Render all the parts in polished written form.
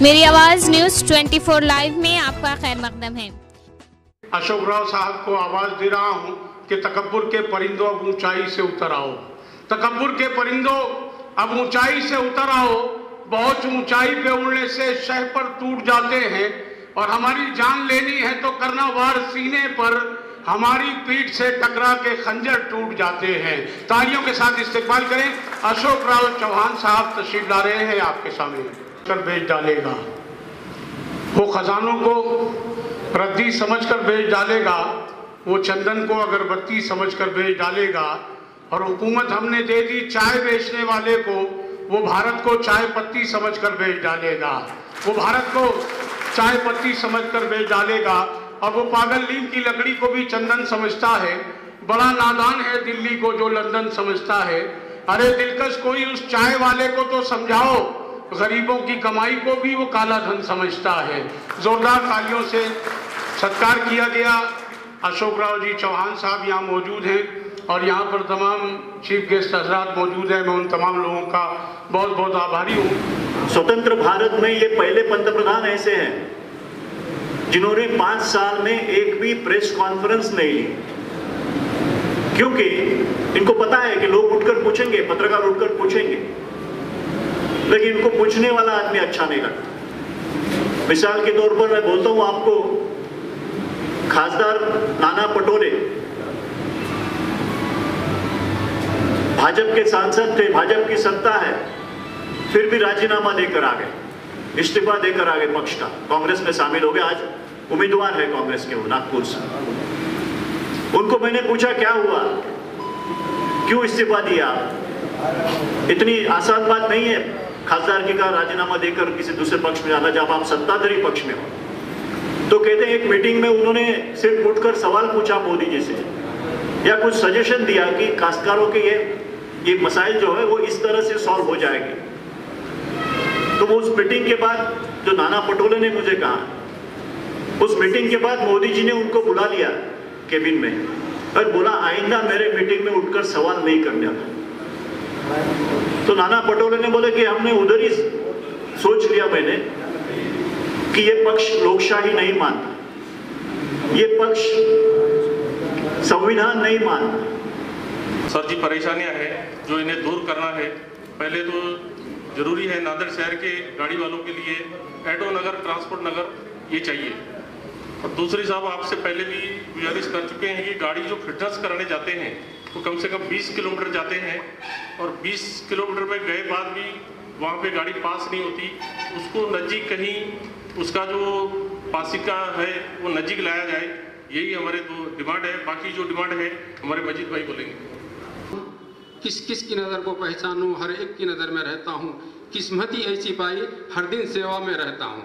मेरी आवाज news 24 live में आपका खैर मकदम है। अशोक राव साहब को आवाज दे रहा हूं कि तकब्बुर के परिंदों अब ऊंचाई से उतर आओ। तकब्बुर के परिंदों अब ऊंचाई से उतर आओ। बहुत ऊंचाई पे उड़ने से शह पर टूट जाते हैं और हमारी जान लेनी है तो करना वार सीने पर, हमारी पीठ से टकरा के खंजर टूट जाते हैं। तालियों के साथ इस्तेकबाल करें। अशोक राव चौहान साहब तशरीफ ला रहे हैं आपके सामने। कर बेच डालेगा, वो खजानों को रद्दी समझकर बेच डालेगा, वो चंदन को अगरबत्ती समझकर बेच डालेगा। और हुकूमत हमने दे दी चाय बेचने वाले को, वो भारत को चाय पत्ती समझकर बेच डालेगा, वो भारत को चाय पत्ती समझकर बेच डालेगा। और वो पागल नीम की लकड़ी को भी चंदन समझता है। बड़ा नादान है दिल्ली को जो लंदन समझता है। अरे दिलकश कोई उस चाय वाले को तो समझाओ, गरीबों की कमाई को भी वो काला धन समझता है। जोरदार तालियों से सत्कार किया गया। अशोक राव जी चौहान साहब यहाँ मौजूद हैं और यहाँ पर तमाम चीफ गेस्ट हजरात मौजूद हैं। मैं उन तमाम लोगों का बहुत बहुत आभारी हूँ। स्वतंत्र भारत में ये पहले पंतप्रधान ऐसे हैं जिन्होंने 5 साल में एक भी प्रेस कॉन्फ्रेंस नहीं ली, क्योंकि इनको पता है कि लोग उठकर पूछेंगे, पत्रकार उठकर पूछेंगे, लेकिन इनको पूछने वाला आदमी अच्छा नहीं लगता। मिसाल के तौर पर मैं बोलता हूं आपको, खासदार नाना पटोले भाजपा के सांसद थे, भाजपा की सत्ता है, फिर भी राजीनामा देकर आ गए, इस्तीफा देकर आ गए पक्ष का, कांग्रेस में शामिल हो गए। आज उम्मीदवार है कांग्रेस के वो नागपुर से। उनको मैंने पूछा क्या हुआ, क्यों इस्तीफा दिया? इतनी आसान बात नहीं है खासदार की का राजीनामा देकर किसी दूसरे पक्ष में जाना जब आप सत्ताधारी पक्ष में हो। तो कहते हैं एक मीटिंग में उन्होंने सिर्फ उठकर सवाल पूछा मोदी जी से, या कुछ सजेशन दिया कि काश्तकारों के ये मसाइल जो है वो इस तरह से सॉल्व हो जाएंगे। तो वो उस मीटिंग के बाद जो नाना पटोले ने मुझे कहा, उस मीटिंग के बाद मोदी जी ने उनको बुला लिया केबिन में और बोला आइंदा मेरे मीटिंग में उठकर सवाल नहीं करने आता। तो नाना पटोले ने बोले कि हमने उधर ही सोच लिया मैंने कि ये पक्ष लोकशाही नहीं मानता, ये पक्ष संविधान नहीं मानता। सर जी परेशानियां हैं जो इन्हें दूर करना है। पहले तो जरूरी है नांदेड़ शहर के गाड़ी वालों के लिए एटो नगर, ट्रांसपोर्ट नगर ये चाहिए। और दूसरी साहब आपसे पहले भी गुजारिश कर चुके हैं कि गाड़ी जो फिटनेस कराने जाते हैं वो कम से कम 20 किलोमीटर जाते हैं और 20 किलोमीटर में गए बाद भी वहाँ पे गाड़ी पास नहीं होती, उसको नज़दीक कहीं उसका जो पासिका है वो नज़दीक लाया जाए। यही हमारे दो डिमांड है। बाकी जो डिमांड है हमारे मजीद भाई बोलेंगे। किस किस की नज़र को पहचानूं, हर एक की नज़र में रहता हूं। किस्मत ही ऐसी पाई हर दिन सेवा में रहता हूं।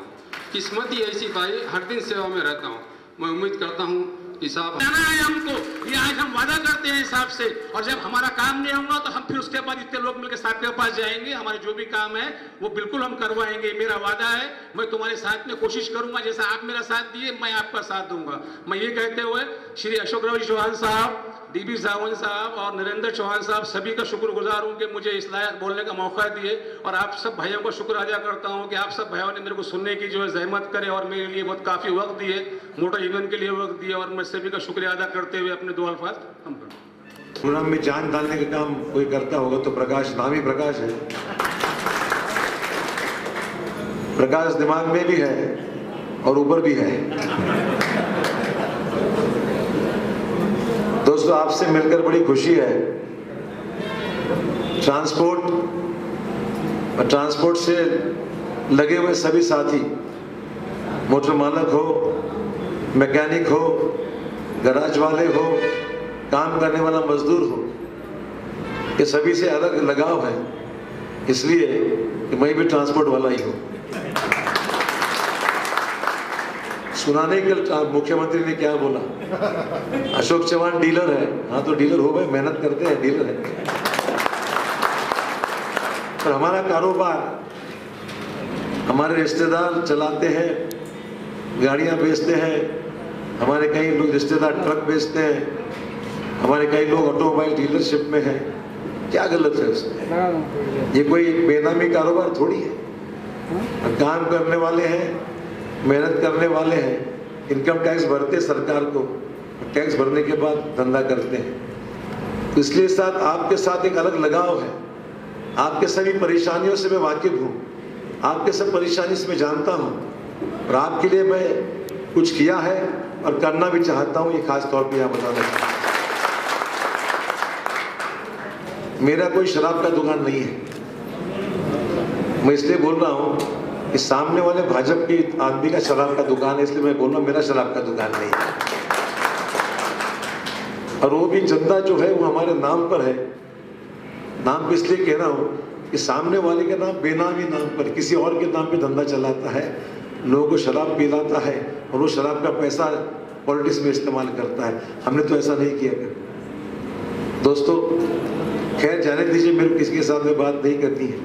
किस्मत ही ऐसी पाई हर दिन सेवा में रहता हूं। मैं उम्मीद करता हूं कि साहब जाना है हमको, ये आज हम वादा करते हैं साहब से, और जब हमारा काम नहीं होगा तो हम फिर उसके बाद इतने लोग मिलकर साहब के पास जाएंगे। हमारे जो भी काम है वो बिल्कुल हम करवाएंगे। मेरा वादा है, मैं तुम्हारे साथ में कोशिश करूंगा, जैसा आप मेरा साथ दिए मैं आपका साथ दूंगा। मैं ये कहते हुए श्री अशोक राव चौहान साहब, डीबी सावंत साहब और नरेंद्र चौहान साहब सभी का शुक्रगुजार हूँ कि मुझे इस लायक बोलने का मौका दिए। और आप सब भाइयों का शुक्र अदा करता हूँ कि आप सब भाइयों ने मेरे को सुनने की जो है जहमत करे और मेरे लिए बहुत काफ़ी वक्त दिए, मोटर यूनियन के लिए वक्त दिए। और मैं सभी का शुक्रिया अदा करते हुए अपने 2 अल्फाज हम प्रोग्राम में जान डालने का काम कोई करता होगा तो प्रकाश, नाम ही प्रकाश है। प्रकाश दिमाग में भी है और ऊपर भी है। दोस्तों आपसे मिलकर बड़ी खुशी है। ट्रांसपोर्ट से लगे हुए सभी साथी, मोटर मालक हो, मैकेनिक हो, गैराज वाले हो, काम करने वाला मजदूर हो, ये सभी से अलग लगाव है, इसलिए कि मैं भी ट्रांसपोर्ट वाला ही हूँ। सुनाने के मुख्यमंत्री ने क्या बोला, अशोक चौहान डीलर है। हाँ तो डीलर हो गए, मेहनत करते हैं, डीलर है। पर हमारा कारोबार हमारे रिश्तेदार चलाते हैं, गाड़ियां बेचते हैं, हमारे कई लोग रिश्तेदार ट्रक बेचते हैं, हमारे कई लोग ऑटोमोबाइल डीलरशिप में हैं। क्या गलत है उसमें? ये कोई बेनामी कारोबार थोड़ी है। काम करने वाले हैं, मेहनत करने वाले हैं, इनकम टैक्स भरते सरकार को, टैक्स भरने के बाद धंधा करते हैं। इसलिए साथ आपके साथ एक अलग लगाव है। आपके सभी परेशानियों से मैं वाकिफ हूँ, आपके सब परेशानी से मैं जानता हूँ, और आपके लिए मैं कुछ किया है और करना भी चाहता हूँ, ये खास तौर पे यहाँ बताना चाहता हूँ। मेरा कोई शराब का दुकान नहीं है। मैं इसलिए बोल रहा हूँ कि सामने वाले भाजपा के आदमी का शराब का दुकान है, इसलिए मैं बोल रहा हूँ मेरा शराब का दुकान नहीं है। और वो भी जनता जो है वो हमारे नाम पर है। नाम पे इसलिए कह रहा हूँ कि सामने वाले के नाम बेनामी नाम पर किसी और के नाम पे धंधा चलाता है, लोगों को शराब पिलाता है और वो शराब का पैसा पॉलिटिक्स में इस्तेमाल करता है। हमने तो ऐसा नहीं किया। दोस्तों खैर जाने दीजिए, मेरे किसी के साथ में बात नहीं करनी है।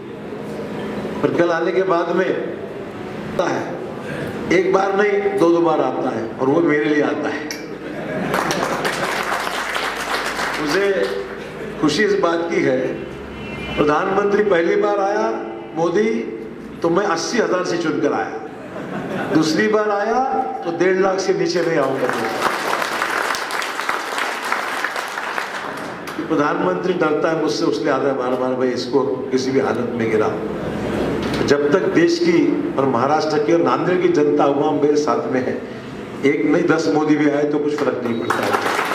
पर कल आने के बाद में आता है, एक बार नहीं दो बार आता है, और वो मेरे लिए आता है। मुझे खुशी इस बात की है, प्रधानमंत्री पहली बार आया मोदी तो मैं 80,000 से चुनकर आया, दूसरी बार आया तो 1.5 लाख से नीचे नहीं आऊंगा। प्रधानमंत्री डरता है मुझसे, उसलिए आता है बार बार भाई इसको किसी भी हालत में गिराओ। जब तक देश की और महाराष्ट्र की और नांदेड़ की जनता अवाम मेरे साथ में है, एक नहीं 10 मोदी भी आए तो कुछ फर्क नहीं पड़ता है।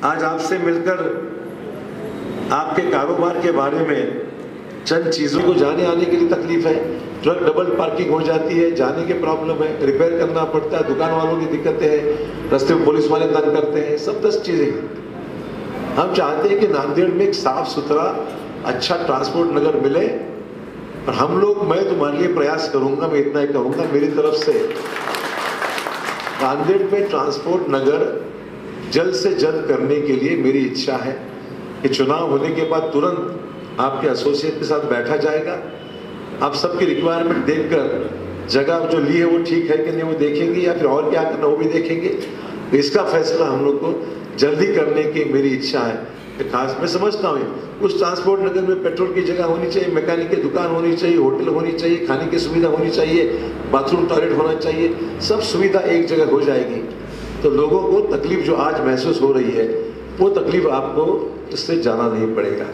आज आपसे मिलकर आपके कारोबार के बारे में चंद चीजों को जाने आने के लिए तकलीफ है। ट्रक डबल पार्किंग हो जाती है, जाने के प्रॉब्लम है, रिपेयर करना पड़ता है, दुकान वालों की दिक्कतें हैं, रास्ते में पुलिस वाले तंग करते हैं, सब 10 चीजें हैं। हम चाहते हैं कि नांदेड़ में एक साफ सुथरा अच्छा ट्रांसपोर्ट नगर मिले, और हम लोग, मैं तुम्हारे लिए प्रयास करूंगा, मैं इतना ही कहूंगा मेरी तरफ से, नांदेड़ में ट्रांसपोर्ट नगर जल्द से जल्द करने के लिए मेरी इच्छा है कि चुनाव होने के बाद तुरंत आपके एसोसिएट के साथ बैठा जाएगा। आप सबकी रिक्वायरमेंट देखकर जगह जो ली है वो ठीक है कि नहीं वो देखेंगे, या फिर और क्या करना वो भी देखेंगे। इसका फैसला हम लोग को जल्दी करने की मेरी इच्छा है। खास मैं समझता हूँ उस ट्रांसपोर्ट नगर में पेट्रोल की जगह होनी चाहिए, मैकेनिक की दुकान होनी चाहिए, होटल होनी चाहिए, खाने की सुविधा होनी चाहिए, बाथरूम टॉयलेट होना चाहिए, सब सुविधा एक जगह हो जाएगी तो लोगों को तकलीफ जो आज महसूस हो रही है वो तकलीफ आपको इससे जाना नहीं पड़ेगा।